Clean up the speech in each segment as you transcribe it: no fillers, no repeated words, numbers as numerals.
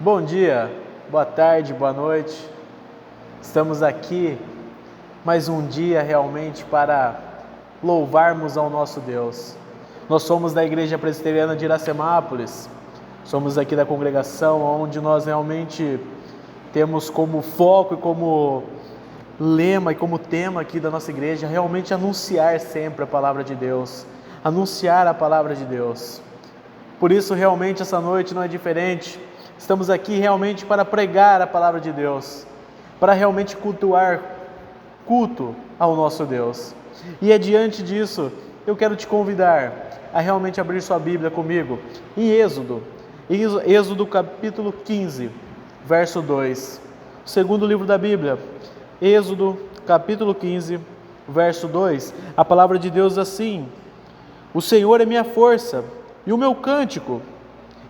Bom dia, boa tarde, boa noite. Estamos aqui mais um dia realmente para louvarmos ao nosso Deus. Nós somos da Igreja Presbiteriana de Iracemápolis, somos aqui da congregação onde nós realmente temos como foco e como lema e como tema aqui da nossa igreja realmente anunciar sempre a palavra de Deus, anunciar a palavra de Deus. Por isso realmente essa noite não é diferente. Estamos aqui realmente para pregar a palavra de Deus, para realmente culto ao nosso Deus. E diante disso, eu quero te convidar a realmente abrir sua Bíblia comigo em Êxodo capítulo 15, verso 2. O segundo livro da Bíblia, Êxodo capítulo 15, verso 2. A palavra de Deus assim: O Senhor é minha força e o meu cântico,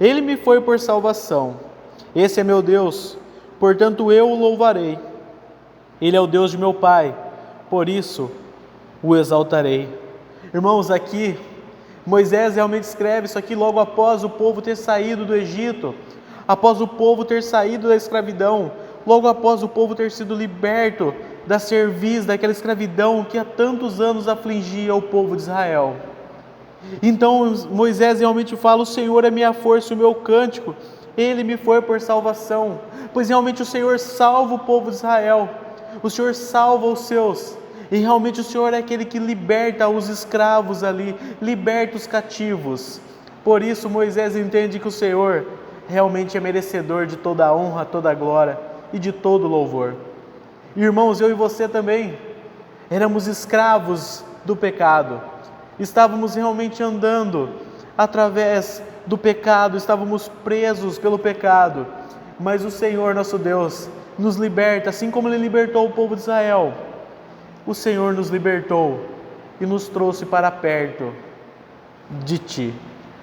Ele me foi por salvação. Esse é meu Deus, portanto eu o louvarei. Ele é o Deus de meu Pai, por isso o exaltarei. Irmãos, aqui Moisés realmente escreve isso aqui logo após o povo ter saído do Egito, após o povo ter saído da escravidão, logo após o povo ter sido liberto da cerviz, daquela escravidão que há tantos anos afligia o povo de Israel. Então Moisés realmente fala: o Senhor é minha força e o meu cântico, Ele me foi por salvação. Pois realmente o Senhor salva o povo de Israel, o Senhor salva os seus, e realmente o Senhor é aquele que liberta os escravos ali, liberta os cativos. Por isso Moisés entende que o Senhor realmente é merecedor de toda a honra, toda a glória e de todo o louvor. Irmãos, eu e você também éramos escravos do pecado. Estávamos realmente andando através do pecado, estávamos presos pelo pecado, mas o Senhor nosso Deus nos liberta, assim como Ele libertou o povo de Israel. O Senhor nos libertou e nos trouxe para perto de Ti.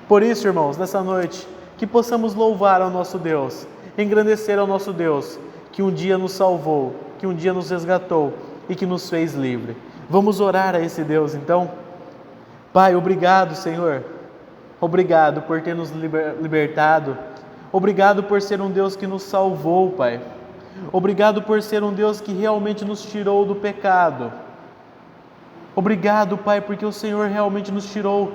Por isso, irmãos, nessa noite, que possamos louvar ao nosso Deus, engrandecer ao nosso Deus, que um dia nos salvou, que um dia nos resgatou e que nos fez livre. Vamos orar a esse Deus então? Pai, obrigado, Senhor. Obrigado por ter nos libertado. Obrigado por ser um Deus que nos salvou, Pai. Obrigado por ser um Deus que realmente nos tirou do pecado. Obrigado, Pai, porque o Senhor realmente nos tirou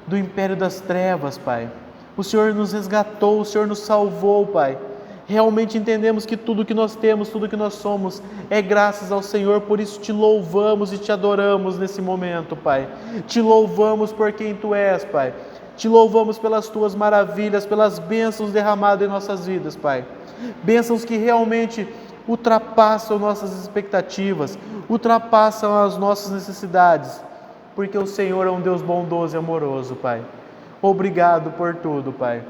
do império das trevas, Pai. O Senhor nos resgatou, o Senhor nos salvou, Pai. Realmente entendemos que tudo que nós temos, tudo que nós somos, é graças ao Senhor. Por isso te louvamos e te adoramos nesse momento, Pai. Te louvamos por quem Tu és, Pai. Te louvamos pelas Tuas maravilhas, pelas bênçãos derramadas em nossas vidas, Pai. Bênçãos que realmente ultrapassam nossas expectativas, ultrapassam as nossas necessidades, porque o Senhor é um Deus bondoso e amoroso, Pai. Obrigado por tudo, Pai.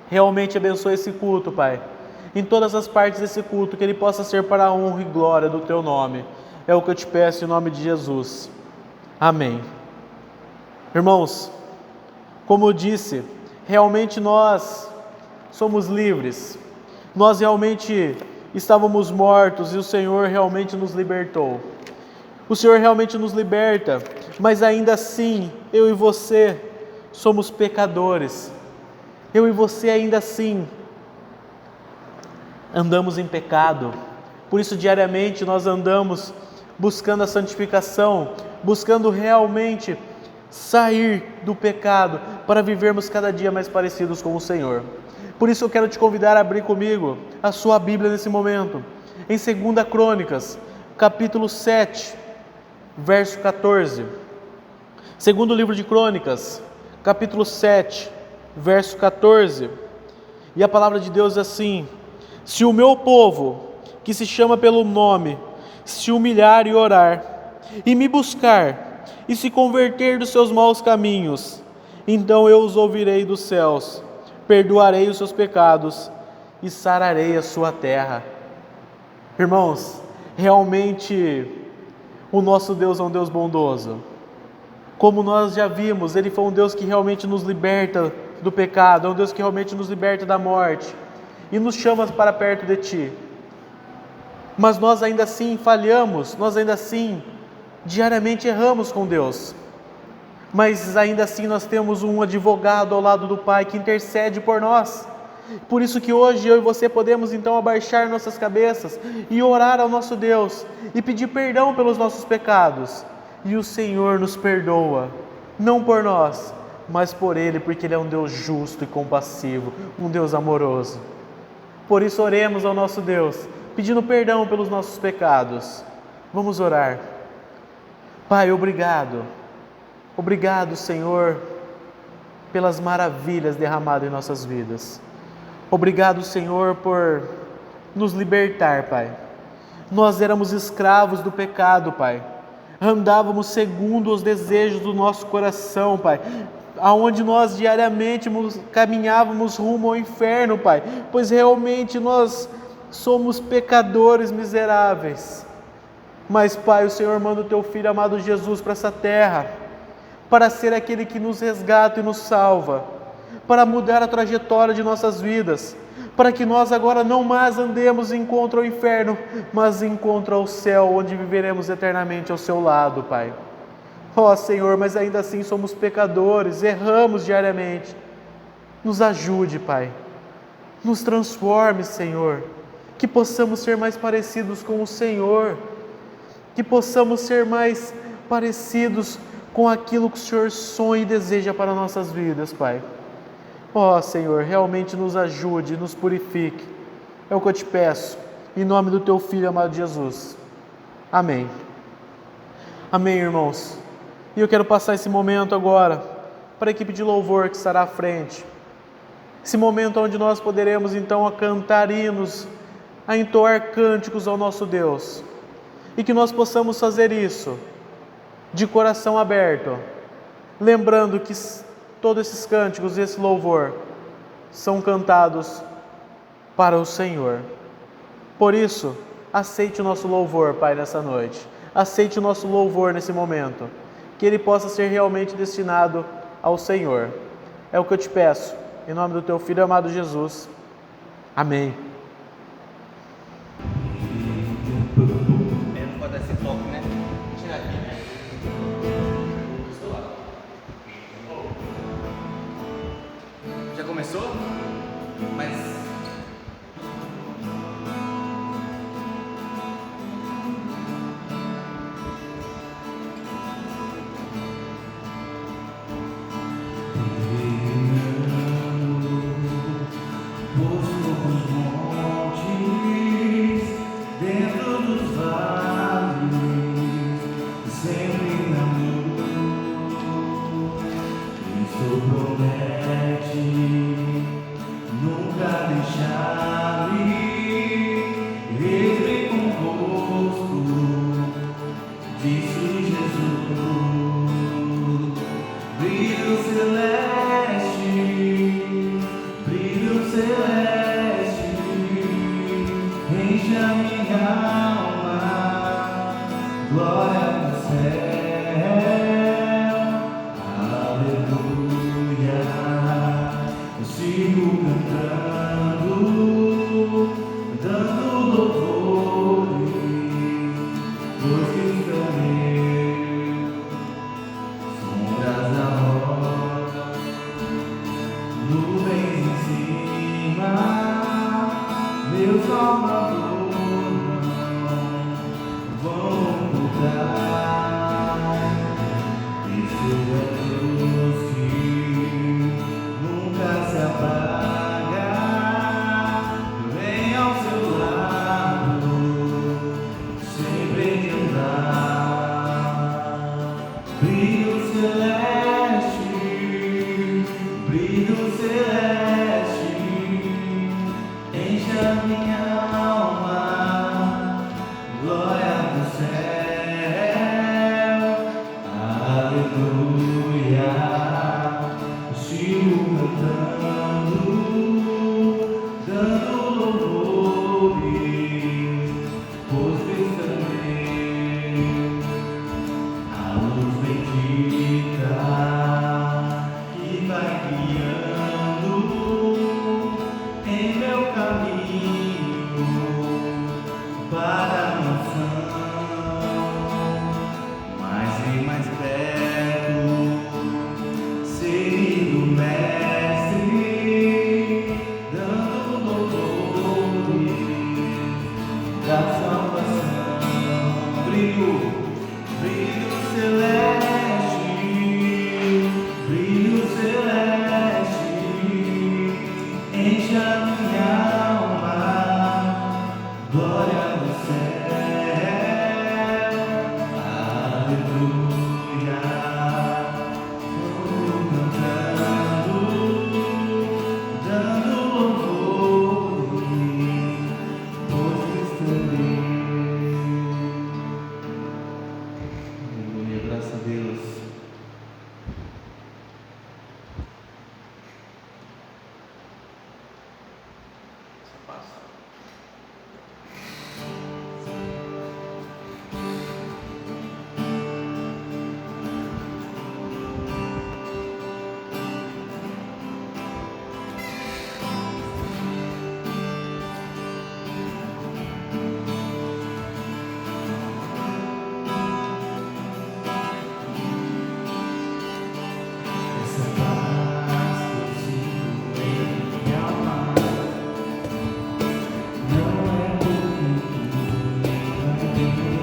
Realmente abençoe esse culto, Pai. Em todas as partes desse culto, que ele possa ser para a honra e glória do Teu nome. É o que eu te peço em nome de Jesus. Amém. Irmãos, como eu disse, realmente nós somos livres. Nós realmente estávamos mortos e o Senhor realmente nos libertou. O Senhor realmente nos liberta, mas ainda assim, eu e você somos pecadores. Eu e você ainda assim andamos em pecado. Por isso diariamente nós andamos buscando a santificação, buscando realmente sair do pecado para vivermos cada dia mais parecidos com o Senhor. Por isso eu quero te convidar a abrir comigo a sua Bíblia nesse momento, em 2 Crônicas, capítulo 7, verso 14. Segundo livro de Crônicas, capítulo 7, verso 14. E a palavra de Deus é assim: se o meu povo, que se chama pelo nome, se humilhar e orar, e me buscar, e se converter dos seus maus caminhos, então eu os ouvirei dos céus, perdoarei os seus pecados e sararei a sua terra. Irmãos, realmente o nosso Deus é um Deus bondoso. Como nós já vimos, Ele foi um Deus que realmente nos liberta do pecado, é um Deus que realmente nos liberta da morte e nos chama para perto de Ti. Mas nós ainda assim falhamos, nós ainda assim diariamente erramos com Deus. Mas ainda assim nós temos um advogado ao lado do Pai que intercede por nós. Por isso que hoje eu e você podemos então abaixar nossas cabeças e orar ao nosso Deus e pedir perdão pelos nossos pecados. E o Senhor nos perdoa, não por nós, mas por Ele, porque Ele é um Deus justo e compassivo, um Deus amoroso. Por isso oremos ao nosso Deus, pedindo perdão pelos nossos pecados. Vamos orar. Pai, obrigado. Obrigado, Senhor, pelas maravilhas derramadas em nossas vidas. Obrigado, Senhor, por nos libertar, Pai. Nós éramos escravos do pecado, Pai. Andávamos segundo os desejos do nosso coração, Pai. Aonde nós diariamente caminhávamos rumo ao inferno, Pai. Pois realmente nós somos pecadores miseráveis. Mas, Pai, o Senhor manda o Teu Filho amado Jesus para essa terra, para ser aquele que nos resgata e nos salva, para mudar a trajetória de nossas vidas, para que nós agora não mais andemos em contra ao inferno, mas em contra ao céu, onde viveremos eternamente ao Seu lado, Pai. Ó Senhor, mas ainda assim somos pecadores, erramos diariamente. Nos ajude, Pai. Nos transforme, Senhor. Que possamos ser mais parecidos com o Senhor. Que possamos ser mais parecidos com aquilo que o Senhor sonha e deseja para nossas vidas, Pai. Ó Senhor, realmente nos ajude, nos purifique. É o que eu te peço, em nome do Teu Filho amado Jesus. Amém. Amém, irmãos. E eu quero passar esse momento agora para a equipe de louvor que estará à frente. Esse momento onde nós poderemos então a cantar hinos, a entoar cânticos ao nosso Deus. E que nós possamos fazer isso de coração aberto, lembrando que todos esses cânticos e esse louvor são cantados para o Senhor. Por isso, aceite o nosso louvor, Pai, nessa noite. Aceite o nosso louvor nesse momento. Que ele possa ser realmente destinado ao Senhor. É o que eu te peço, em nome do Teu Filho amado Jesus. Amém. Não pode dar esse toque, né? Tira aqui, né? Já começou? Mas... Brilho celeste, enche a minha alma. enche a minha alma, glória no céu, aleluia, vou cantando, dando louvores, pois estarei. Aleluia, graças a Deus. Essa paz que eu sinto em minha alma não é porque tu me tem.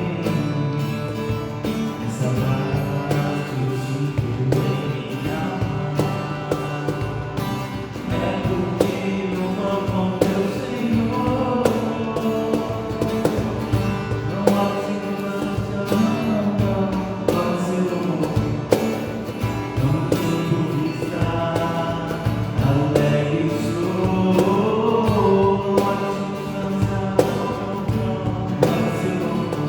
Essa paz que eu sinto em minha alma é porque eu amo ao teu Senhor. Não há circunstância, não pode ser amor. Não tenho vista, alegre sou. Não há circunstância, não pode ser amor.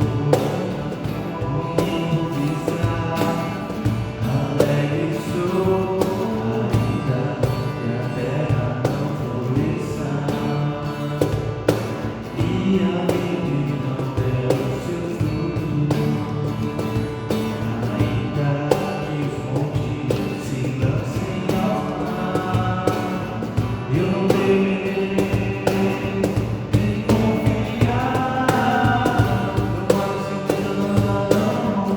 Não tenho vista, alegre sou. Ainda que a terra não floresça e a árvore não der os seus frutos, ainda que os montes se lancem ao mar, eu não temerei, nem confiar. Não há circunstância, não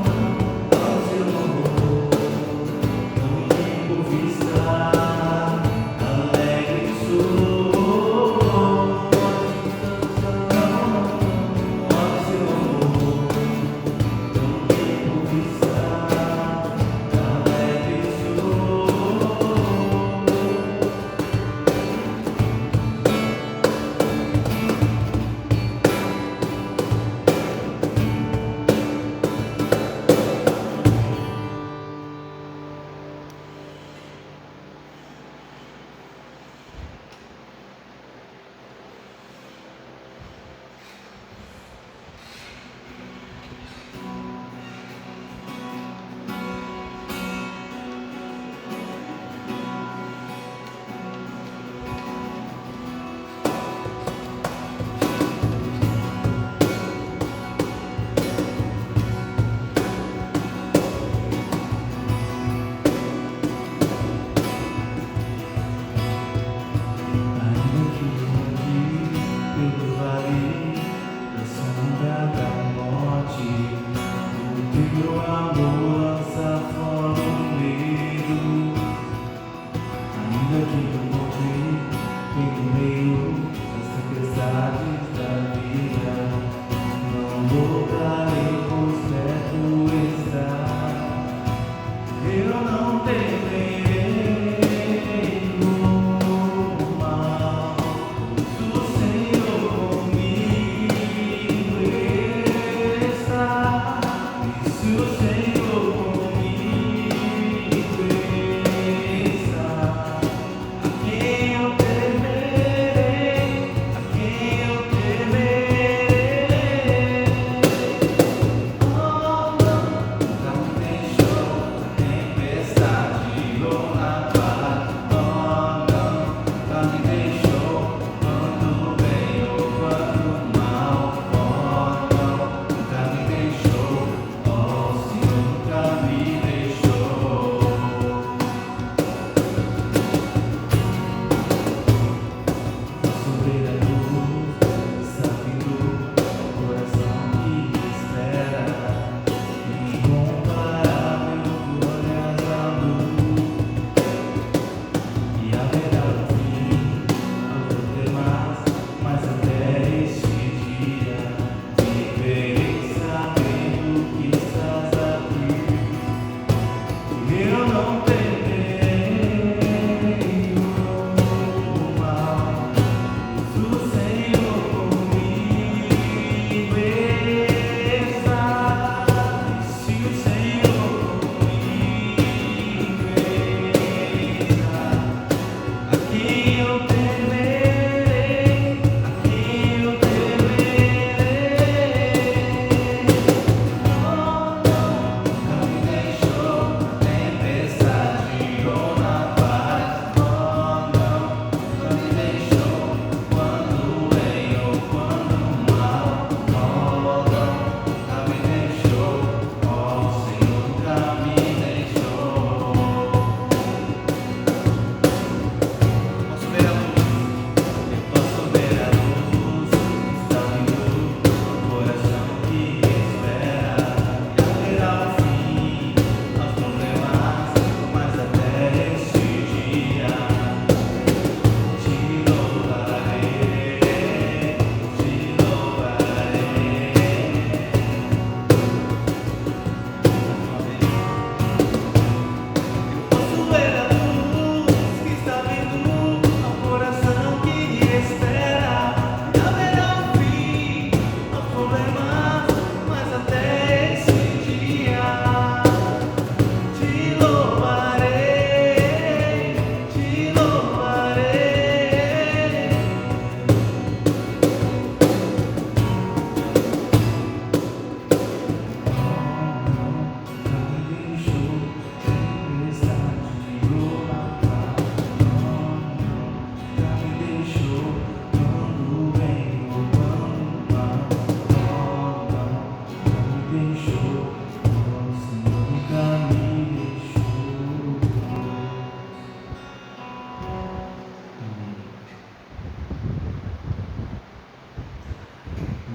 ao seu amor. Não tenho vista, alegre sou. Não há circunstância, não ao seu amor. Não tenho vista, alegre sou.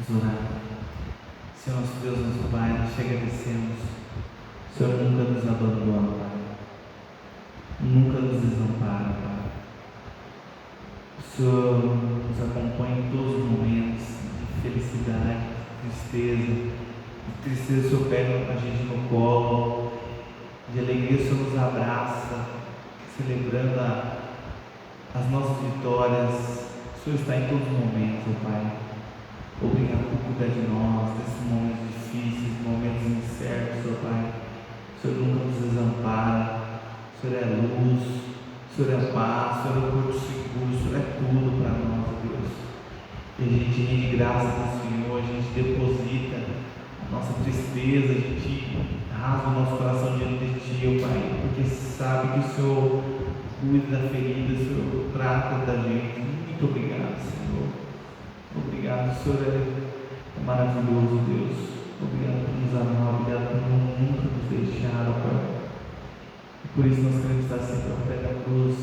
Vamos orar. Senhor nosso Deus, nosso Pai, nós te agradecemos. O Senhor nunca nos abandona, Pai. Nunca nos desampara, Pai. O Senhor nos acompanha em todos os momentos de felicidade, de tristeza. De tristeza, o Senhor pega a gente no colo. De alegria, o Senhor nos abraça, celebrando as nossas vitórias. O Senhor está em todos os momentos, Pai. Obrigado por cuidar de nós, nesses momentos difíceis, momentos incertos, Pai. O Senhor nunca nos desampara. O Senhor é luz, o Senhor é paz, o Senhor é o porto seguro, o Senhor é tudo para nós, Deus. E a gente rende graças ao Senhor, a gente deposita a nossa tristeza, a gente rasga o nosso coração diante de Ti, Pai, porque sabe que o Senhor cuida da ferida, o Senhor trata da gente. Muito obrigado, Senhor. Obrigado, o Senhor é maravilhoso, Deus. Obrigado por nos amar, obrigado por nunca nos deixar, Pai. E por isso nós queremos estar sempre ao pé da cruz,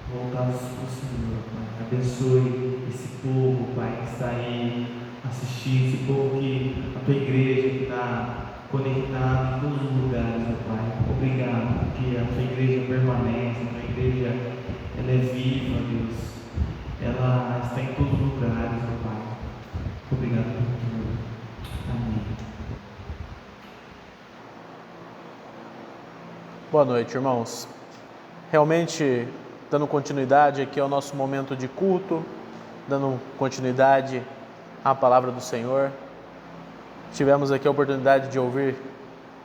voltados para o Senhor, Pai. Abençoe esse povo, Pai, que está aí assistindo, esse povo que a Tua igreja que está conectada em todos os lugares, Pai. Obrigado, porque a Tua igreja permanece, a Tua igreja ela é viva, Deus. Ela está em todos os lugares, Pai. Obrigado por tudo. Amém. Boa noite, irmãos. Realmente, dando continuidade aqui ao nosso momento de culto, dando continuidade à palavra do Senhor. Tivemos aqui a oportunidade de ouvir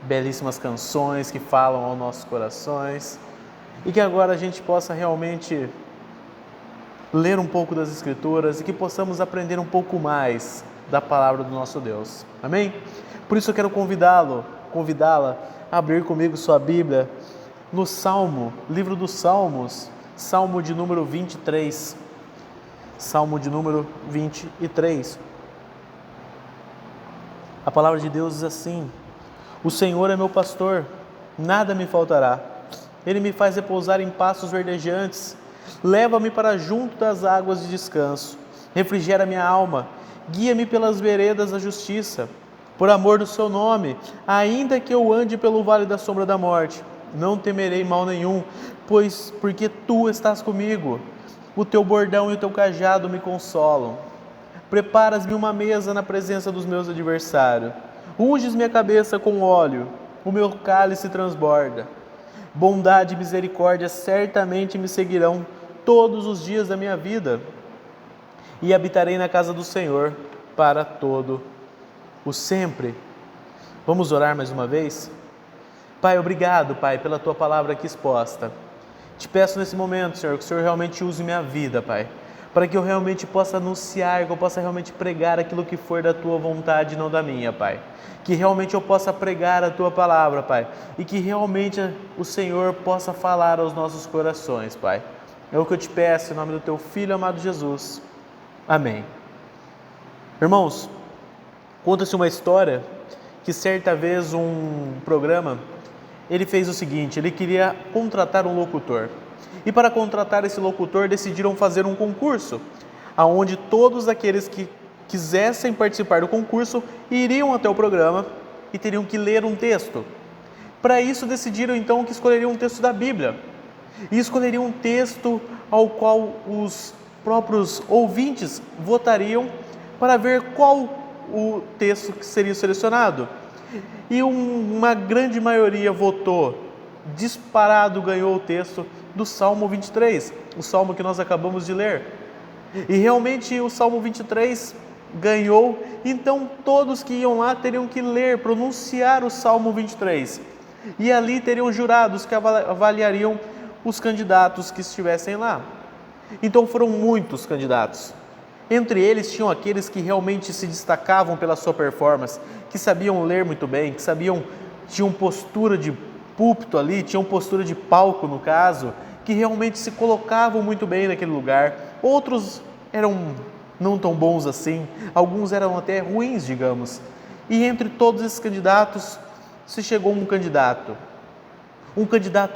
belíssimas canções que falam aos nossos corações e que agora a gente possa realmente ler um pouco das Escrituras e que possamos aprender um pouco mais da palavra do nosso Deus. Amém? Por isso eu quero convidá-la a abrir comigo sua Bíblia no Salmo, livro dos Salmos, Salmo de número 23. Salmo de número 23. A palavra de Deus diz assim: O Senhor é meu pastor, nada me faltará. Ele me faz repousar em pastos verdejantes. Leva-me para junto das águas de descanso. Refrigera minha alma. Guia-me pelas veredas da justiça. Por amor do seu nome, ainda que eu ande pelo vale da sombra da morte, não temerei mal nenhum, porque tu estás comigo. O teu bordão e o teu cajado me consolam. Preparas-me uma mesa na presença dos meus adversários. Unges minha cabeça com óleo, o meu cálice transborda. Bondade e misericórdia certamente me seguirão todos os dias da minha vida, e habitarei na casa do Senhor para todo o sempre. Vamos orar mais uma vez? Pai, obrigado, Pai, pela Tua palavra aqui exposta. Te peço nesse momento, Senhor, que o Senhor realmente use minha vida, Pai, para que eu realmente possa anunciar, que eu possa realmente pregar aquilo que for da Tua vontade e não da minha, Pai. Que realmente eu possa pregar a Tua palavra, Pai, e que realmente o Senhor possa falar aos nossos corações, Pai. É o que eu te peço em nome do Teu Filho amado Jesus. Amém. Irmãos, conta-se uma história que certa vez um programa, ele fez o seguinte: ele queria contratar um locutor. E para contratar esse locutor, decidiram fazer um concurso, onde todos aqueles que quisessem participar do concurso iriam até o programa e teriam que ler um texto. Para isso, decidiram então que escolheriam um texto da Bíblia. E escolheriam um texto ao qual os próprios ouvintes votariam para ver qual o texto que seria selecionado. E uma grande maioria votou, disparado ganhou o texto do Salmo 23, o Salmo que nós acabamos de ler. E realmente o Salmo 23 ganhou, então todos que iam lá teriam que ler, pronunciar o Salmo 23. E ali teriam jurados que avaliariam os candidatos que estivessem lá. Então foram muitos candidatos. Entre eles tinham aqueles que realmente se destacavam pela sua performance, que sabiam ler muito bem, que tinham postura de púlpito ali, tinham postura de palco no caso, que realmente se colocavam muito bem naquele lugar. Outros eram não tão bons assim, alguns eram até ruins, digamos. E entre todos esses candidatos, se chegou um candidato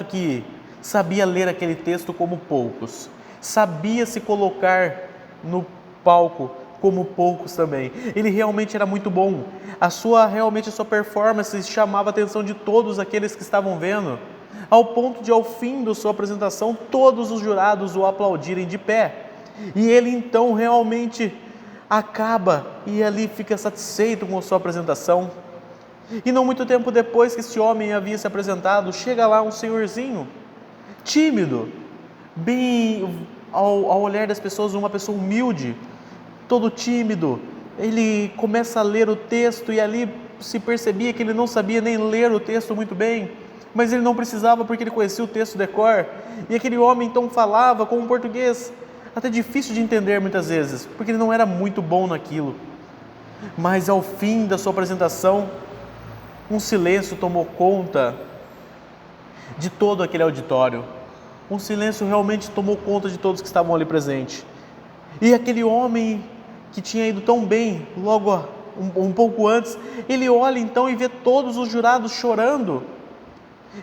que sabia ler aquele texto como poucos, sabia se colocar no palco, como poucos também. Ele realmente era muito bom. A sua performance chamava a atenção de todos aqueles que estavam vendo, ao ponto de, ao fim da sua apresentação, todos os jurados o aplaudirem de pé. E ele então realmente acaba e ali fica satisfeito com a sua apresentação. E não muito tempo depois que esse homem havia se apresentado, chega lá um senhorzinho, tímido, bem ao olhar das pessoas, uma pessoa humilde, todo tímido. Ele começa a ler o texto e ali se percebia que ele não sabia nem ler o texto muito bem, mas ele não precisava porque ele conhecia o texto de cor. E aquele homem então falava com um português até difícil de entender muitas vezes, porque ele não era muito bom naquilo. Mas ao fim da sua apresentação, um silêncio tomou conta de todo aquele auditório. Um silêncio realmente tomou conta de todos que estavam ali presentes. E aquele homem que tinha ido tão bem, logo um pouco antes, ele olha então e vê todos os jurados chorando.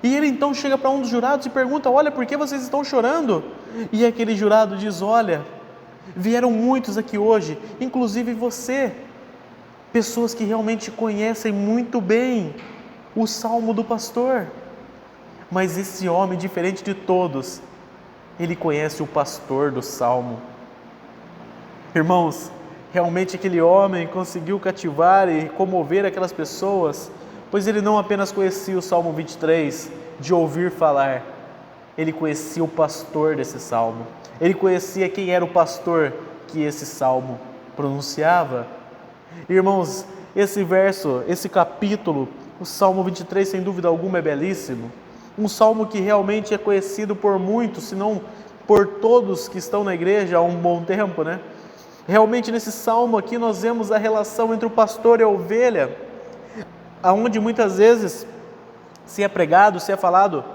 E ele então chega para um dos jurados e pergunta: olha, por que vocês estão chorando? E aquele jurado diz: olha, vieram muitos aqui hoje, inclusive você, pessoas que realmente conhecem muito bem o Salmo do pastor. Mas esse homem, diferente de todos, ele conhece o pastor do Salmo. Irmãos, realmente aquele homem conseguiu cativar e comover aquelas pessoas, pois ele não apenas conhecia o Salmo 23 de ouvir falar, ele conhecia o pastor desse Salmo. Ele conhecia quem era o pastor que esse Salmo pronunciava. Irmãos, esse verso, esse capítulo, o Salmo 23, sem dúvida alguma, é belíssimo. Um salmo que realmente é conhecido por muitos, se não por todos que estão na igreja há um bom tempo, né? Realmente nesse salmo aqui nós vemos a relação entre o pastor e a ovelha, aonde muitas vezes se é pregado, se é falado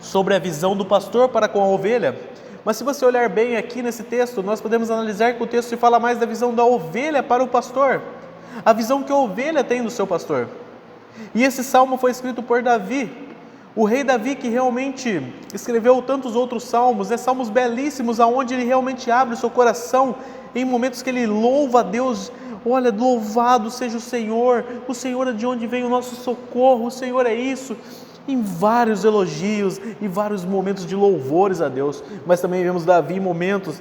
sobre a visão do pastor para com a ovelha. Mas se você olhar bem aqui nesse texto, nós podemos analisar que o texto se fala mais da visão da ovelha para o pastor, a visão que a ovelha tem do seu pastor. E esse salmo foi escrito por Davi, o rei Davi, que realmente escreveu tantos outros salmos, salmos belíssimos, aonde ele realmente abre o seu coração em momentos que ele louva a Deus. Olha, louvado seja o Senhor é de onde vem o nosso socorro, o Senhor é isso. Em vários elogios e vários momentos de louvores a Deus. Mas também vemos Davi em momentos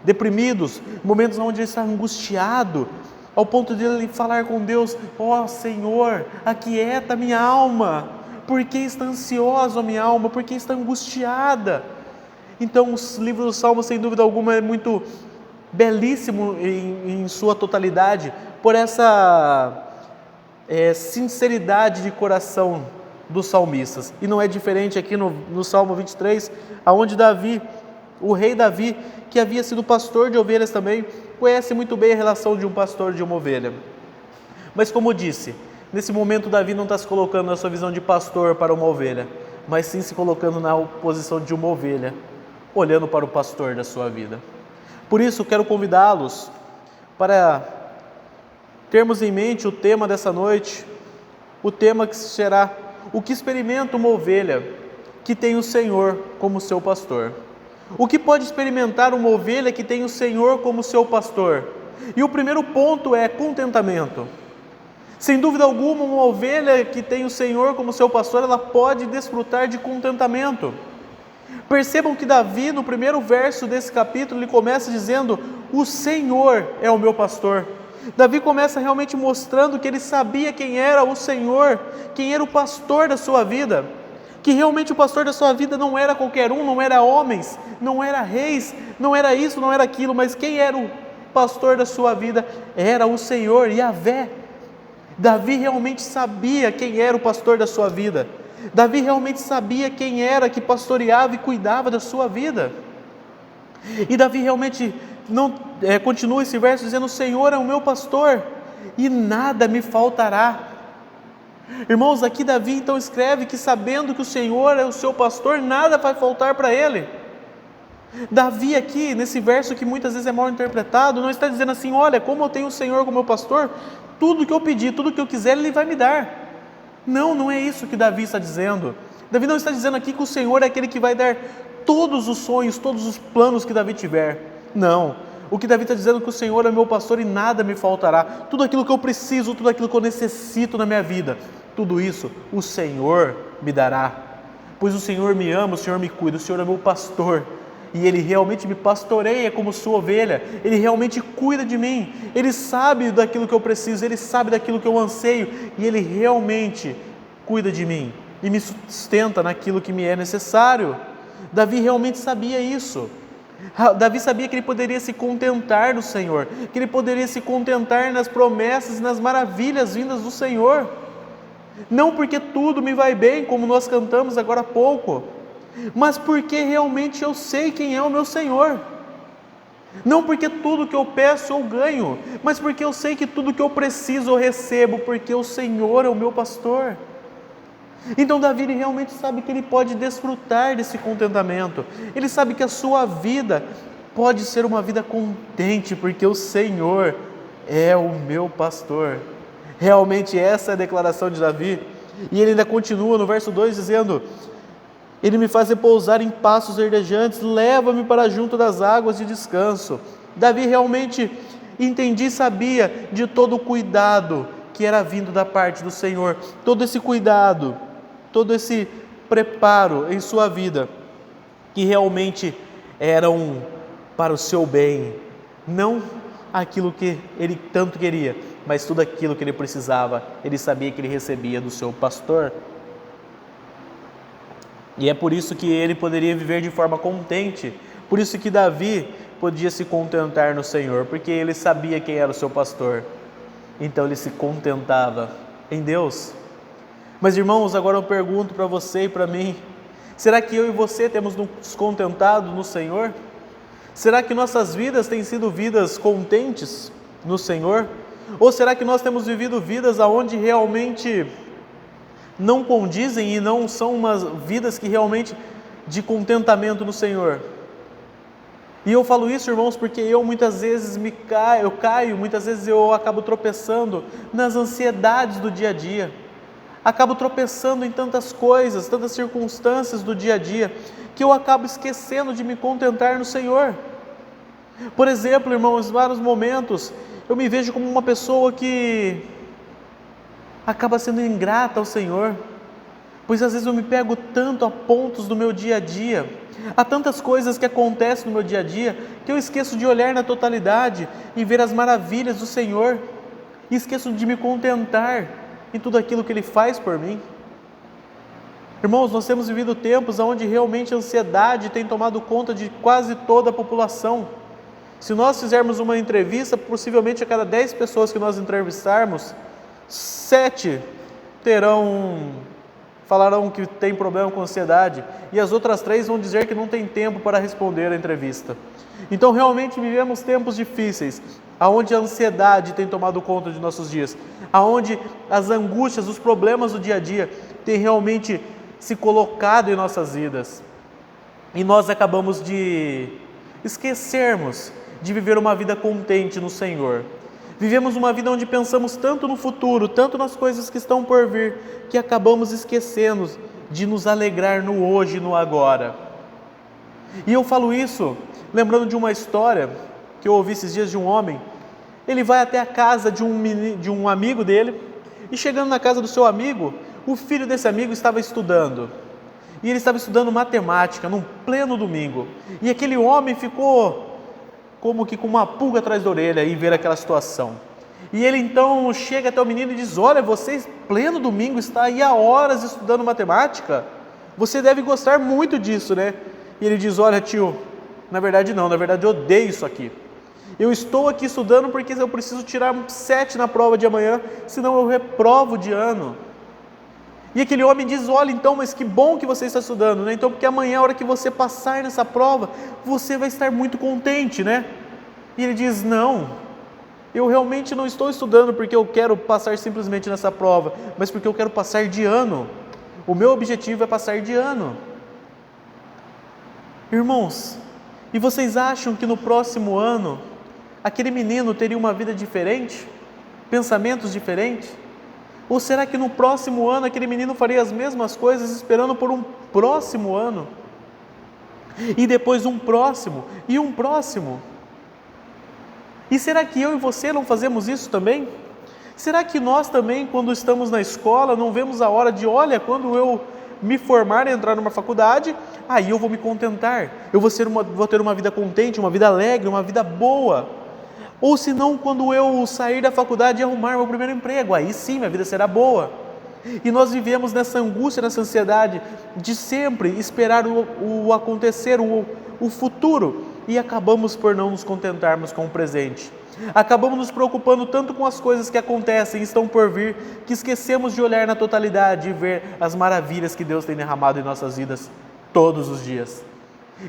deprimidos, momentos onde ele está angustiado, ao ponto de ele falar com Deus: ó Senhor, aquieta minha alma, porque está ansiosa a minha alma, porque está angustiada. Então o livro dos Salmos, sem dúvida alguma, é muito belíssimo em sua totalidade, por essa sinceridade de coração dos salmistas. E não é diferente aqui no Salmo 23, aonde Davi, o rei Davi, que havia sido pastor de ovelhas também, conhece muito bem a relação de um pastor e de uma ovelha. Mas como eu disse, nesse momento Davi não está se colocando na sua visão de pastor para uma ovelha, mas sim se colocando na posição de uma ovelha, olhando para o pastor da sua vida. Por isso quero convidá-los para termos em mente o tema dessa noite, o tema que será: o que experimenta uma ovelha que tem o Senhor como seu pastor? O que pode experimentar uma ovelha que tem o Senhor como seu pastor? E o primeiro ponto é contentamento. Sem dúvida alguma, uma ovelha que tem o Senhor como seu pastor, ela pode desfrutar de contentamento. Percebam que Davi, no primeiro verso desse capítulo, ele começa dizendo: o Senhor é o meu pastor. Davi começa realmente mostrando que ele sabia quem era o Senhor, quem era o pastor da sua vida, que realmente o pastor da sua vida não era qualquer um, não era homens, não era reis, não era isso, não era aquilo, mas quem era o pastor da sua vida era o Senhor, Yahvé. Davi realmente sabia quem era o pastor da sua vida. Davi realmente sabia quem era que pastoreava e cuidava da sua vida. E Davi realmente continua esse verso dizendo: o Senhor é o meu pastor e nada me faltará. Irmãos, aqui Davi então escreve que, sabendo que o Senhor é o seu pastor, nada vai faltar para ele. Davi aqui, nesse verso que muitas vezes é mal interpretado, não está dizendo assim: olha, como eu tenho o Senhor como meu pastor, tudo que eu pedir, tudo que eu quiser, Ele vai me dar. Não é isso que Davi está dizendo. Davi não está dizendo aqui que o Senhor é aquele que vai dar todos os sonhos, todos os planos que Davi tiver. Não, O que Davi está dizendo é que o Senhor é meu pastor e nada me faltará. Tudo aquilo que eu preciso, tudo aquilo que eu necessito na minha vida, tudo isso o Senhor me dará. Pois o Senhor me ama, o Senhor me cuida, o Senhor é meu pastor. E Ele realmente me pastoreia como sua ovelha, Ele realmente cuida de mim, Ele sabe daquilo que eu preciso, Ele sabe daquilo que eu anseio, e Ele realmente cuida de mim e me sustenta naquilo que me é necessário. Davi realmente sabia isso. Davi sabia que ele poderia se contentar no Senhor, que ele poderia se contentar nas promessas e nas maravilhas vindas do Senhor. Não porque tudo me vai bem, como nós cantamos agora há pouco, mas porque realmente eu sei quem é o meu Senhor. Não porque tudo que eu peço eu ganho, mas porque eu sei que tudo que eu preciso eu recebo, porque o Senhor é o meu pastor. Então Davi ele realmente sabe que ele pode desfrutar desse contentamento. Ele sabe que a sua vida pode ser uma vida contente, porque o Senhor é o meu pastor. Realmente essa é a declaração de Davi. E ele ainda continua no verso 2 dizendo: Ele me faz repousar em pastos verdejantes, leva-me para junto das águas de descanso. Davi realmente entendia e sabia de todo o cuidado que era vindo da parte do Senhor. Todo esse cuidado, todo esse preparo em sua vida, que realmente eram para o seu bem. Não aquilo que ele tanto queria, mas tudo aquilo que ele precisava, ele sabia que ele recebia do seu pastor. E é por isso que ele poderia viver de forma contente, por isso que Davi podia se contentar no Senhor, porque ele sabia quem era o seu pastor, então ele se contentava em Deus. Mas irmãos, agora eu pergunto para você e para mim, será que eu e você temos nos contentado no Senhor? Será que nossas vidas têm sido vidas contentes no Senhor? Ou será que nós temos vivido vidas onde realmente não condizem e não são umas vidas que realmente de contentamento no Senhor? E eu falo isso, irmãos, porque eu muitas vezes caio, muitas vezes eu acabo tropeçando nas ansiedades do dia a dia. Acabo tropeçando em tantas coisas, tantas circunstâncias do dia a dia, que eu acabo esquecendo de me contentar no Senhor. Por exemplo, irmãos, em vários momentos eu me vejo como uma pessoa que acaba sendo ingrata ao Senhor, pois às vezes eu me pego tanto a pontos do meu dia a dia, há tantas coisas que acontecem no meu dia a dia, que eu esqueço de olhar na totalidade e ver as maravilhas do Senhor, e esqueço de me contentar em tudo aquilo que Ele faz por mim. Irmãos, nós temos vivido tempos onde realmente a ansiedade tem tomado conta de quase toda a população. Se nós fizermos uma entrevista, possivelmente a cada 10 pessoas que nós entrevistarmos, 7 falarão que tem problema com ansiedade, e as outras 3 vão dizer que não tem tempo para responder a entrevista. Então realmente vivemos tempos difíceis, aonde a ansiedade tem tomado conta de nossos dias, aonde as angústias, os problemas do dia a dia têm realmente se colocado em nossas vidas, e nós acabamos de esquecermos de viver uma vida contente no Senhor. Vivemos uma vida onde pensamos tanto no futuro, tanto nas coisas que estão por vir, que acabamos esquecendo de nos alegrar no hoje e no agora. E eu falo isso lembrando de uma história que eu ouvi esses dias de um homem. Ele vai até a casa de um amigo dele, e chegando na casa do seu amigo, o filho desse amigo estava estudando. E ele estava estudando matemática num pleno domingo. E aquele homem ficou como que com uma pulga atrás da orelha em ver aquela situação. E ele então chega até o menino e diz: olha, você pleno domingo está aí há horas estudando matemática? Você deve gostar muito disso, né? E ele diz: olha, tio, na verdade não, na verdade eu odeio isso aqui. Eu estou aqui estudando porque eu preciso tirar 7 na prova de amanhã, senão eu reprovo de ano. E aquele homem diz: olha, então, mas que bom que você está estudando, né? Então, porque amanhã, a hora que você passar nessa prova, você vai estar muito contente, né? E ele diz: não, eu realmente não estou estudando porque eu quero passar simplesmente nessa prova, mas porque eu quero passar de ano. O meu objetivo é passar de ano. Irmãos, e vocês acham que no próximo ano, aquele menino teria uma vida diferente? Pensamentos diferentes? Ou será que no próximo ano aquele menino faria as mesmas coisas esperando por um próximo ano? E depois um próximo e um próximo? E será que eu e você não fazemos isso também? Será que nós também, quando estamos na escola, não vemos a hora de, olha, quando eu me formar e entrar numa faculdade, aí eu vou me contentar, eu vou ter uma vida contente, uma vida alegre, uma vida boa. Ou se não, quando eu sair da faculdade e arrumar meu primeiro emprego, aí sim minha vida será boa. E nós vivemos nessa angústia, nessa ansiedade de sempre esperar o acontecer, o futuro, e acabamos por não nos contentarmos com o presente. Acabamos nos preocupando tanto com as coisas que acontecem e estão por vir, que esquecemos de olhar na totalidade e ver as maravilhas que Deus tem derramado em nossas vidas todos os dias.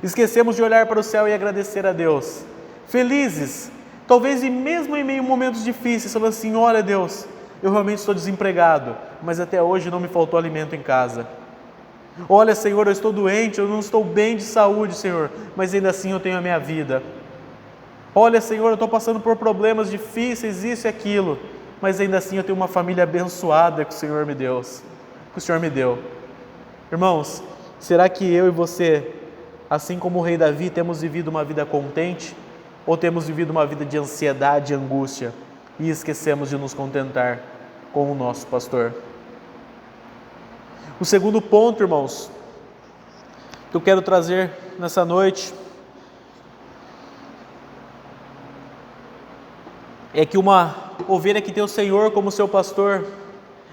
Esquecemos de olhar para o céu e agradecer a Deus, felizes, talvez e mesmo em meio a momentos difíceis, falando assim, olha Deus, eu realmente estou desempregado, mas até hoje não me faltou alimento em casa. Olha Senhor, eu estou doente, eu não estou bem de saúde, Senhor, mas ainda assim eu tenho a minha vida. Olha Senhor, eu estou passando por problemas difíceis, isso e aquilo, mas ainda assim eu tenho uma família abençoada que o Senhor me deu. Irmãos, será que eu e você, assim como o rei Davi, temos vivido uma vida contente? Ou temos vivido uma vida de ansiedade e angústia e esquecemos de nos contentar com o nosso pastor? O segundo ponto, irmãos, que eu quero trazer nessa noite é que uma ovelha que tem o Senhor como seu pastor,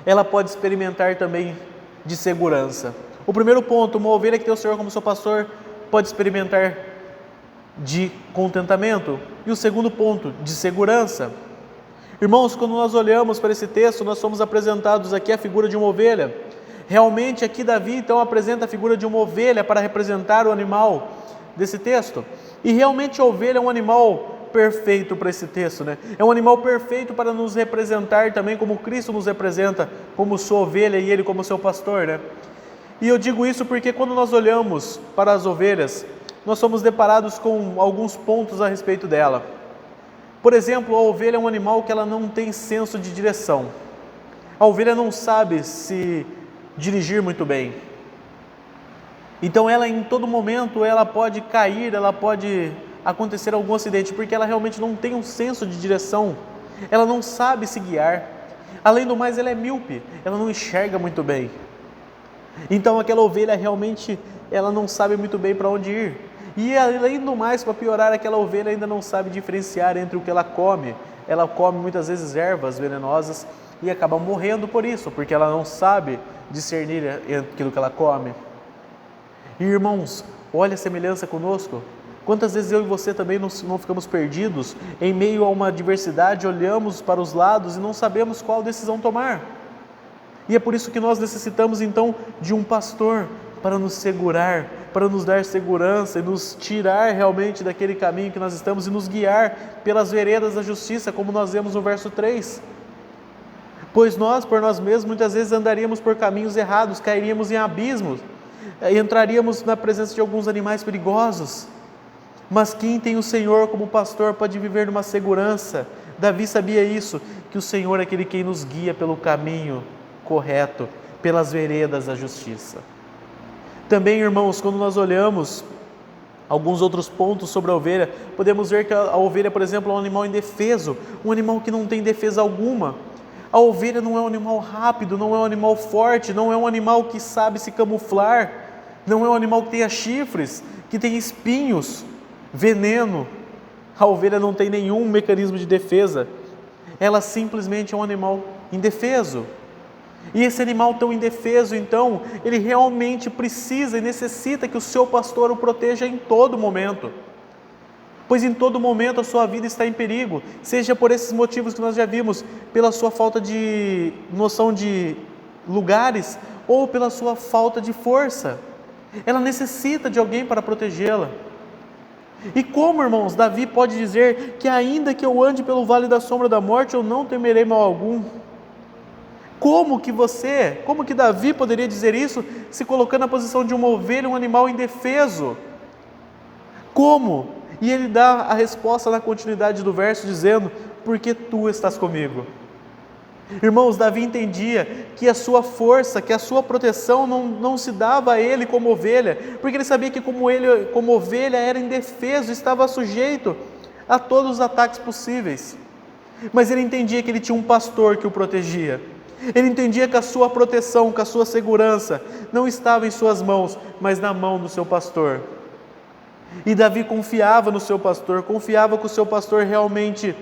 ela pode experimentar também de segurança. O primeiro ponto, uma ovelha que tem o Senhor como seu pastor pode experimentar de contentamento. E o segundo ponto, de segurança. Irmãos, quando nós olhamos para esse texto, nós somos apresentados aqui a figura de uma ovelha. Realmente aqui Davi então apresenta a figura de uma ovelha para representar o animal desse texto. E realmente a ovelha é um animal perfeito para esse texto, né? É um animal perfeito para nos representar também como Cristo nos representa, como sua ovelha e Ele como seu pastor, né? E eu digo isso porque quando nós olhamos para as ovelhas, nós somos deparados com alguns pontos a respeito dela. Por exemplo, a ovelha é um animal que ela não tem senso de direção. A ovelha não sabe se dirigir muito bem. Então ela em todo momento ela pode cair, ela pode acontecer algum acidente, porque ela realmente não tem um senso de direção, ela não sabe se guiar. Além do mais, ela é míope, ela não enxerga muito bem. Então aquela ovelha realmente ela não sabe muito bem para onde ir. E além do mais, para piorar, aquela ovelha ainda não sabe diferenciar entre o que ela come. Ela come muitas vezes ervas venenosas e acaba morrendo por isso, porque ela não sabe discernir aquilo que ela come. E irmãos, olha a semelhança conosco. Quantas vezes eu e você também não ficamos perdidos em meio a uma adversidade, olhamos para os lados e não sabemos qual decisão tomar. E é por isso que nós necessitamos então de um pastor para nos segurar, para nos dar segurança e nos tirar realmente daquele caminho que nós estamos e nos guiar pelas veredas da justiça, como nós vemos no verso 3. Pois nós, por nós mesmos, muitas vezes andaríamos por caminhos errados, cairíamos em abismos, entraríamos na presença de alguns animais perigosos. Mas quem tem o Senhor como pastor pode viver numa segurança. Davi sabia isso, que o Senhor é aquele quem nos guia pelo caminho correto, pelas veredas da justiça. Também, irmãos, quando nós olhamos alguns outros pontos sobre a ovelha, podemos ver que a ovelha, por exemplo, é um animal indefeso, um animal que não tem defesa alguma. A ovelha não é um animal rápido, não é um animal forte, não é um animal que sabe se camuflar, não é um animal que tenha chifres, que tenha espinhos, veneno. A ovelha não tem nenhum mecanismo de defesa, ela simplesmente é um animal indefeso. E esse animal tão indefeso, então, ele realmente precisa e necessita que o seu pastor o proteja em todo momento. Pois em todo momento a sua vida está em perigo, seja por esses motivos que nós já vimos, pela sua falta de noção de lugares ou pela sua falta de força. Ela necessita de alguém para protegê-la. E como, irmãos, Davi pode dizer que ainda que eu ande pelo vale da sombra da morte, eu não temerei mal algum? Como que Davi poderia dizer isso, se colocando na posição de uma ovelha, um animal indefeso? Como? E ele dá a resposta na continuidade do verso, dizendo, porque tu estás comigo. Irmãos, Davi entendia que a sua força, que a sua proteção não se dava a ele como ovelha, porque ele sabia que como ovelha era indefeso, estava sujeito a todos os ataques possíveis. Mas ele entendia que ele tinha um pastor que o protegia. Ele entendia que a sua proteção, que a sua segurança não estava em suas mãos, mas na mão do seu pastor. E Davi confiava no seu pastor, confiava que o seu pastor realmente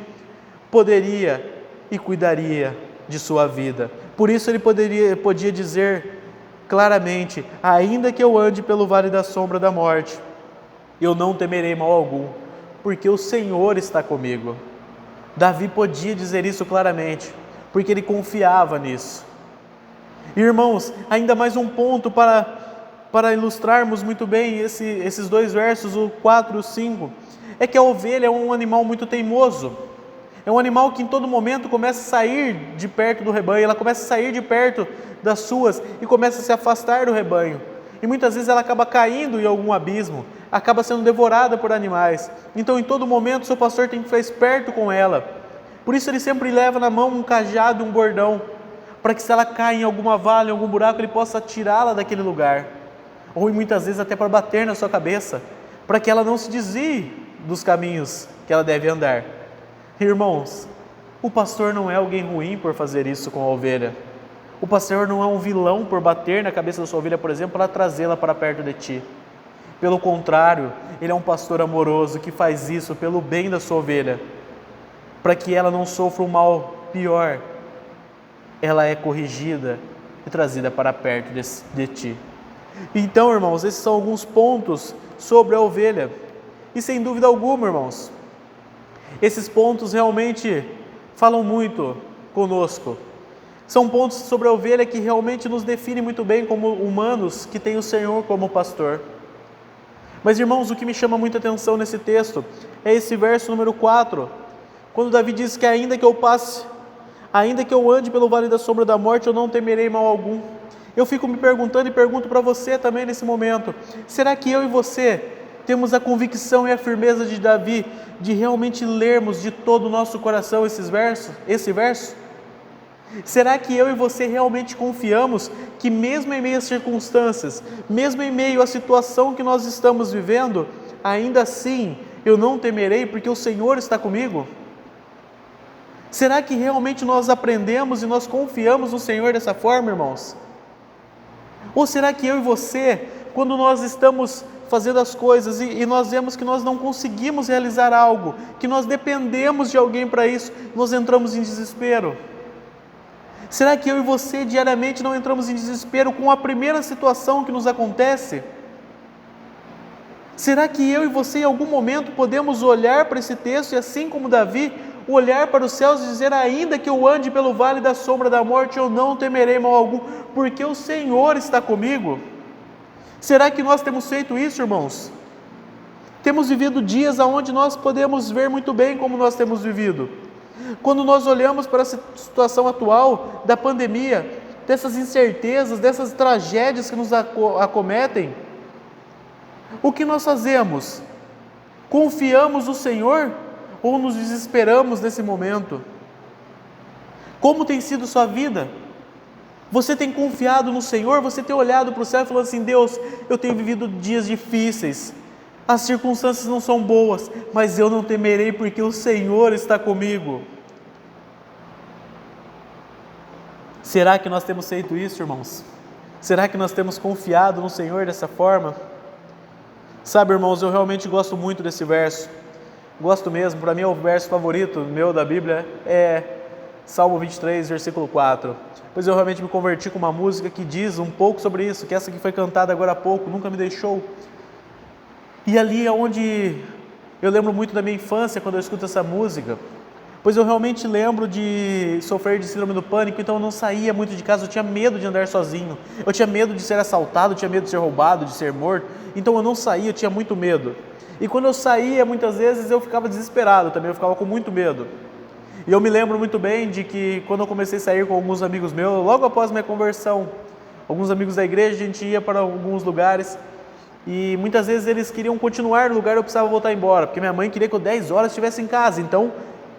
poderia e cuidaria de sua vida. Por isso ele podia dizer claramente: ainda que eu ande pelo vale da sombra da morte, eu não temerei mal algum, porque o Senhor está comigo. Davi podia dizer isso claramente, porque ele confiava nisso. Irmãos, ainda mais um ponto para ilustrarmos muito bem esses dois versos, o 4 e o 5, é que a ovelha é um animal muito teimoso. É um animal que em todo momento começa a sair de perto do rebanho, ela começa a sair de perto das suas e começa a se afastar do rebanho. E muitas vezes ela acaba caindo em algum abismo, acaba sendo devorada por animais. Então em todo momento o seu pastor tem que ficar esperto com ela. Por isso ele sempre leva na mão um cajado e um bordão, para que se ela cai em alguma vala, em algum buraco, ele possa tirá-la daquele lugar. Ou muitas vezes até para bater na sua cabeça, para que ela não se desvie dos caminhos que ela deve andar. Irmãos, o pastor não é alguém ruim por fazer isso com a ovelha. O pastor não é um vilão por bater na cabeça da sua ovelha, por exemplo, para trazê-la para perto de ti. Pelo contrário, ele é um pastor amoroso que faz isso pelo bem da sua ovelha, para que ela não sofra um mal pior. Ela é corrigida e trazida para perto de ti. Então, irmãos, esses são alguns pontos sobre a ovelha. E sem dúvida alguma, irmãos, esses pontos realmente falam muito conosco. São pontos sobre a ovelha que realmente nos definem muito bem como humanos que têm o Senhor como pastor. Mas, irmãos, o que me chama muita atenção nesse texto é esse verso número 4, quando Davi diz que ainda que eu ande pelo vale da sombra da morte, eu não temerei mal algum. Eu fico me perguntando e pergunto para você também nesse momento: será que eu e você temos a convicção e a firmeza de Davi de realmente lermos de todo o nosso coração esse verso? Será que eu e você realmente confiamos que mesmo em meio às circunstâncias, mesmo em meio à situação que nós estamos vivendo, ainda assim eu não temerei porque o Senhor está comigo? Será que realmente nós aprendemos e nós confiamos no Senhor dessa forma, irmãos? Ou será que eu e você, quando nós estamos fazendo as coisas e nós vemos que nós não conseguimos realizar algo, que nós dependemos de alguém para isso, nós entramos em desespero? Será que eu e você diariamente não entramos em desespero com a primeira situação que nos acontece? Será que eu e você em algum momento podemos olhar para esse texto e, assim como Davi, olhar para os céus e dizer: ainda que eu ande pelo vale da sombra da morte, eu não temerei mal algum, porque o Senhor está comigo? Será que nós temos feito isso, irmãos? Temos vivido dias onde nós podemos ver muito bem como nós temos vivido. Quando nós olhamos para essa situação atual da pandemia, dessas incertezas, dessas tragédias que nos acometem, o que nós fazemos? Confiamos no Senhor ou nos desesperamos nesse momento? Como tem sido sua vida? Você tem confiado no Senhor? Você tem olhado para o céu e falado assim: Deus, eu tenho vivido dias difíceis, as circunstâncias não são boas, mas eu não temerei porque o Senhor está comigo. Será que nós temos feito isso, irmãos? Será que nós temos confiado no Senhor dessa forma? Sabe, irmãos, eu realmente gosto muito desse verso. Gosto mesmo, para mim é o verso favorito meu da Bíblia, é Salmo 23, versículo 4. Pois eu realmente me converti com uma música que diz um pouco sobre isso, que essa que foi cantada agora há pouco, Nunca Me Deixou. E ali é onde eu lembro muito da minha infância quando eu escuto essa música, pois eu realmente lembro de sofrer de síndrome do pânico, então eu não saía muito de casa, eu tinha medo de andar sozinho, eu tinha medo de ser assaltado, eu tinha medo de ser roubado, de ser morto, então eu não saía, eu tinha muito medo. E quando eu saía, muitas vezes eu ficava desesperado também, eu ficava com muito medo. E eu me lembro muito bem de que quando eu comecei a sair com alguns amigos meus, logo após minha conversão, alguns amigos da igreja, a gente ia para alguns lugares e muitas vezes eles queriam continuar no lugar e eu precisava voltar embora, porque minha mãe queria que eu 10 horas estivesse em casa, então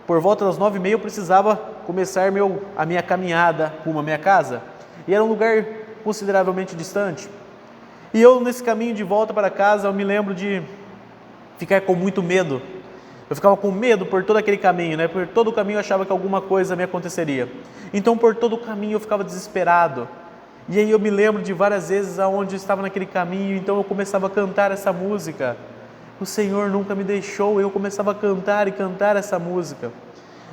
por volta das 9h30 eu precisava começar a minha caminhada rumo à minha casa. E era um lugar consideravelmente distante. E eu, nesse caminho de volta para casa, eu me lembro de ficar com muito medo Eu ficava com medo por todo aquele caminho, né? Por todo o caminho eu achava que alguma coisa me aconteceria. Então por todo o caminho eu ficava desesperado. E aí eu me lembro de várias vezes aonde eu estava naquele caminho, então eu começava a cantar essa música. O Senhor nunca me deixou, eu começava a cantar e cantar essa música.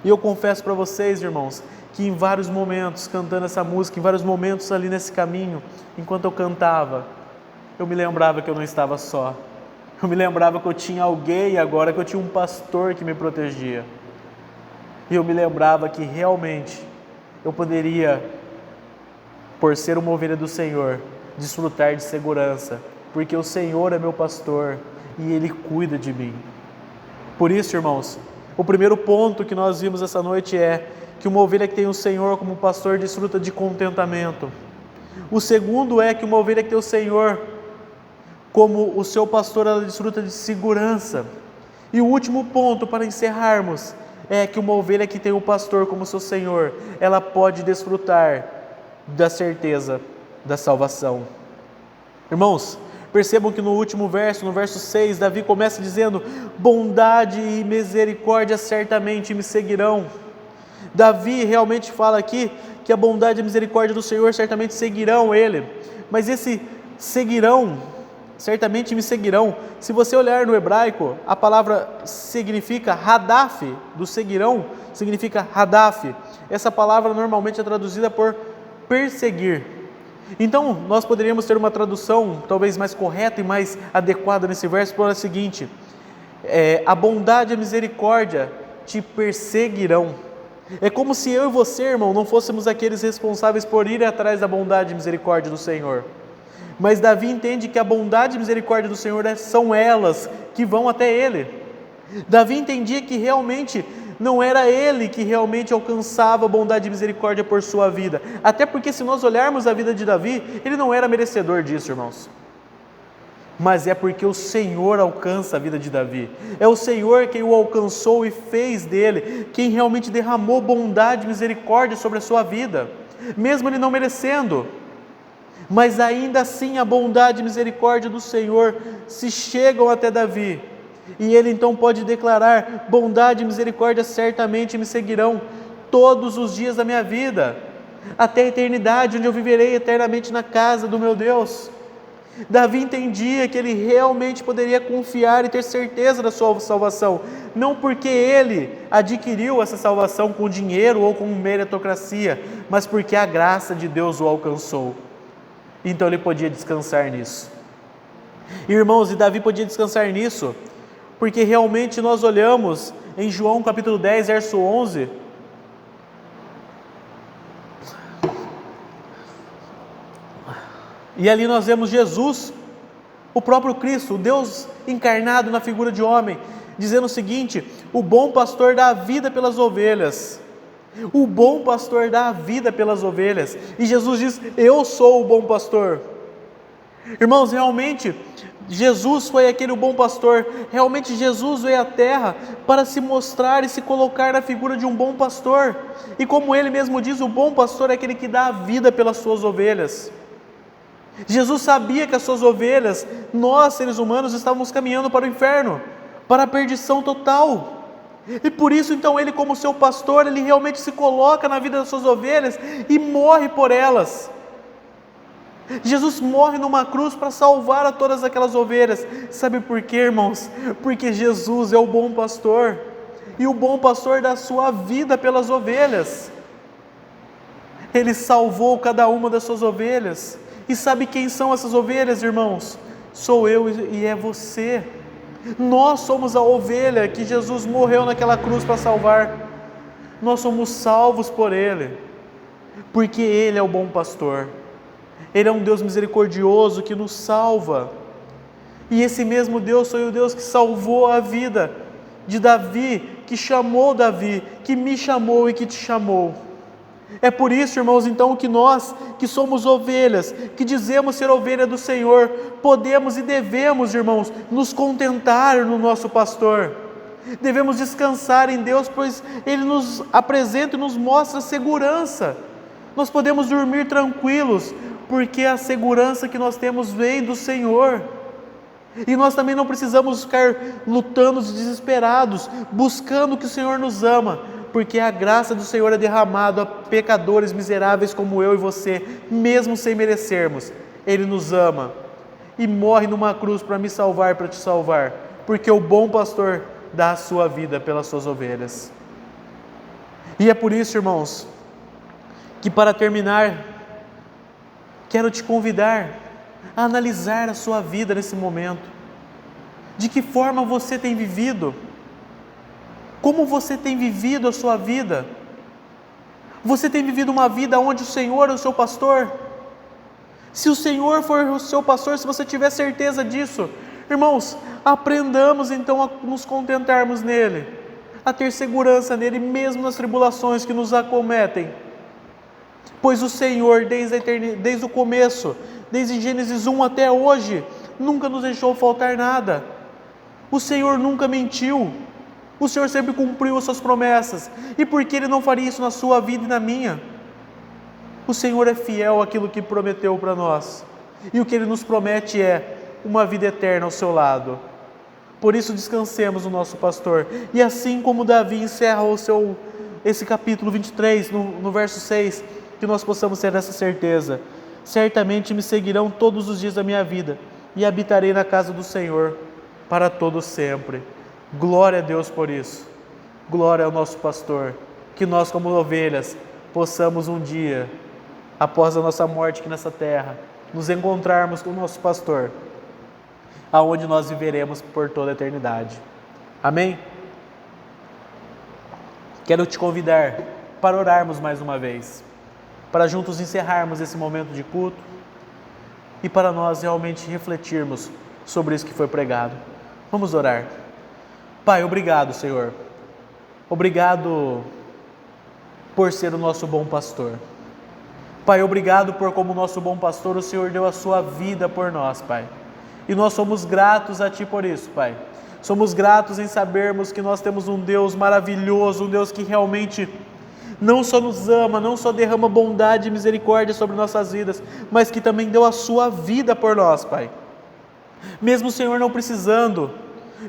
E eu confesso para vocês, irmãos, que em vários momentos, cantando essa música, em vários momentos ali nesse caminho, enquanto eu cantava, eu me lembrava que eu não estava só. Eu me lembrava que eu tinha alguém agora, que eu tinha um pastor que me protegia. E eu me lembrava que realmente eu poderia, por ser uma ovelha do Senhor, desfrutar de segurança, porque o Senhor é meu pastor e Ele cuida de mim. Por isso, irmãos, o primeiro ponto que nós vimos essa noite é que uma ovelha que tem o Senhor como pastor desfruta de contentamento. O segundo é que uma ovelha que tem o Senhor como o seu pastor, ela desfruta de segurança. E o último ponto para encerrarmos é que uma ovelha que tem o pastor como seu Senhor, ela pode desfrutar da certeza da salvação. Irmãos, percebam que no último verso, no verso 6, Davi começa dizendo: bondade e misericórdia certamente me seguirão. Davi realmente fala aqui que a bondade e a misericórdia do Senhor certamente seguirão ele. Mas esse seguirão, certamente me seguirão, se você olhar no hebraico, a palavra significa hadaf, do seguirão, significa hadaf. Essa palavra normalmente é traduzida por perseguir. Então, nós poderíamos ter uma tradução talvez mais correta e mais adequada nesse verso para o seguinte: a bondade e a misericórdia te perseguirão. É como se eu e você, irmão, não fôssemos aqueles responsáveis por ir atrás da bondade e misericórdia do Senhor. Mas Davi entende que a bondade e misericórdia do Senhor são elas que vão até Ele. Davi entendia que realmente não era ele que realmente alcançava a bondade e misericórdia por sua vida. Até porque se nós olharmos a vida de Davi, ele não era merecedor disso, irmãos. Mas é porque o Senhor alcança a vida de Davi. É o Senhor quem o alcançou e fez dele, quem realmente derramou bondade e misericórdia sobre a sua vida, mesmo ele não merecendo. Mas ainda assim a bondade e misericórdia do Senhor se chegam até Davi. E ele então pode declarar: bondade e misericórdia certamente me seguirão todos os dias da minha vida, até a eternidade, onde eu viverei eternamente na casa do meu Deus. Davi entendia que ele realmente poderia confiar e ter certeza da sua salvação, não porque ele adquiriu essa salvação com dinheiro ou com meritocracia, mas porque a graça de Deus o alcançou. Então ele podia descansar nisso. Irmãos, e Davi podia descansar nisso, porque realmente nós olhamos em João capítulo 10, verso 11, e ali nós vemos Jesus, o próprio Cristo, o Deus encarnado na figura de homem, dizendo o seguinte: o bom pastor dá a vida pelas ovelhas. O bom pastor dá a vida pelas ovelhas. E Jesus diz: eu sou o bom pastor. Irmãos, realmente Jesus foi aquele bom pastor. Realmente Jesus veio à terra para se mostrar e se colocar na figura de um bom pastor. E como ele mesmo diz, o bom pastor é aquele que dá a vida pelas suas ovelhas. Jesus sabia que as suas ovelhas, nós seres humanos, estávamos caminhando para o inferno, para a perdição total. E por isso então ele, como seu pastor, ele realmente se coloca na vida das suas ovelhas e morre por elas. Jesus morre numa cruz para salvar a todas aquelas ovelhas. Sabe por quê, irmãos? Porque Jesus é o bom pastor, e o bom pastor dá a sua vida pelas ovelhas. Ele salvou cada uma das suas ovelhas. E sabe quem são essas ovelhas, irmãos? Sou eu e é você. Nós somos a ovelha que Jesus morreu naquela cruz para salvar. Nós somos salvos por Ele, porque Ele é o bom pastor. Ele é um Deus misericordioso que nos salva. E esse mesmo Deus foi o Deus que salvou a vida de Davi, que chamou Davi, que me chamou e que te chamou. É por isso, irmãos, então, que nós, que somos ovelhas, que dizemos ser ovelha do Senhor, podemos e devemos, irmãos, nos contentar no nosso pastor. Devemos descansar em Deus, pois Ele nos apresenta e nos mostra segurança. Nós podemos dormir tranquilos, porque a segurança que nós temos vem do Senhor. E nós também não precisamos ficar lutando desesperados, buscando que o Senhor nos ama, porque a graça do Senhor é derramada a pecadores miseráveis como eu e você, mesmo sem merecermos. Ele nos ama e morre numa cruz para me salvar, para te salvar, porque o bom pastor dá a sua vida pelas suas ovelhas. E é por isso, irmãos, que para terminar, quero te convidar a analisar a sua vida nesse momento. De que forma você tem vivido? Como você tem vivido a sua vida? Você tem vivido uma vida onde o Senhor é o seu pastor? Se o Senhor for o seu pastor, se você tiver certeza disso, irmãos, aprendamos então a nos contentarmos nele, a ter segurança nele, mesmo nas tribulações que nos acometem. Pois o Senhor, desde o começo, desde Gênesis 1 até hoje, nunca nos deixou faltar nada. O Senhor nunca mentiu. O Senhor sempre cumpriu as suas promessas. E por que Ele não faria isso na sua vida e na minha? O Senhor é fiel àquilo que prometeu para nós. E o que Ele nos promete é uma vida eterna ao seu lado. Por isso descansemos no nosso pastor. E assim como Davi encerra esse capítulo 23, no verso 6, que nós possamos ter essa certeza. Certamente me seguirão todos os dias da minha vida, e habitarei na casa do Senhor para todo sempre. Glória a Deus por isso. Glória ao nosso pastor. Que nós, como ovelhas, possamos um dia, após a nossa morte aqui nessa terra, nos encontrarmos com o nosso pastor, aonde nós viveremos por toda a eternidade. Amém? Quero te convidar para orarmos mais uma vez, para juntos encerrarmos esse momento de culto e para nós realmente refletirmos sobre isso que foi pregado. Vamos orar. Pai, obrigado, Senhor. Obrigado por ser o nosso bom pastor. Pai, obrigado por como nosso bom pastor, o Senhor deu a sua vida por nós, Pai. E nós somos gratos a Ti por isso, Pai. Somos gratos em sabermos que nós temos um Deus maravilhoso, um Deus que realmente não só nos ama, não só derrama bondade e misericórdia sobre nossas vidas, mas que também deu a sua vida por nós, Pai. Mesmo o Senhor não precisando,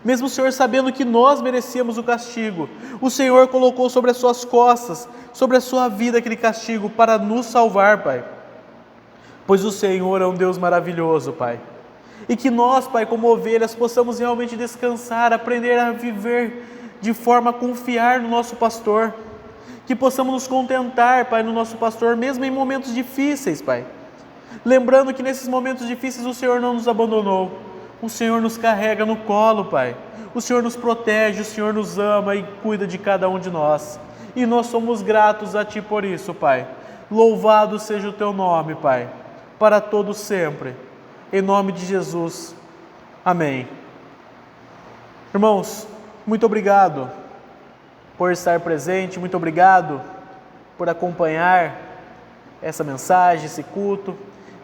mesmo o Senhor sabendo que nós merecíamos o castigo, o Senhor colocou sobre as suas costas, sobre a sua vida aquele castigo para nos salvar, Pai. Pois o Senhor é um Deus maravilhoso, Pai. E que nós, Pai, como ovelhas, possamos realmente descansar, aprender a viver de forma a confiar no nosso pastor. Que possamos nos contentar, Pai, no nosso pastor, mesmo em momentos difíceis, Pai. Lembrando que nesses momentos difíceis o Senhor não nos abandonou. O Senhor nos carrega no colo, Pai. O Senhor nos protege, o Senhor nos ama e cuida de cada um de nós. E nós somos gratos a Ti por isso, Pai. Louvado seja o Teu nome, Pai, para todo sempre. Em nome de Jesus. Amém. Irmãos, muito obrigado por estar presente, muito obrigado por acompanhar essa mensagem, esse culto,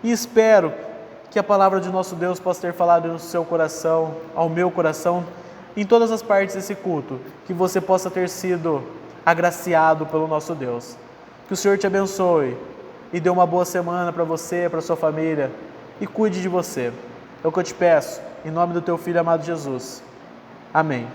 e espero que a palavra de nosso Deus possa ter falado no seu coração, ao meu coração, em todas as partes desse culto, que você possa ter sido agraciado pelo nosso Deus. Que o Senhor te abençoe e dê uma boa semana para você, para sua família, e cuide de você. É o que eu te peço, em nome do Teu Filho amado Jesus. Amém.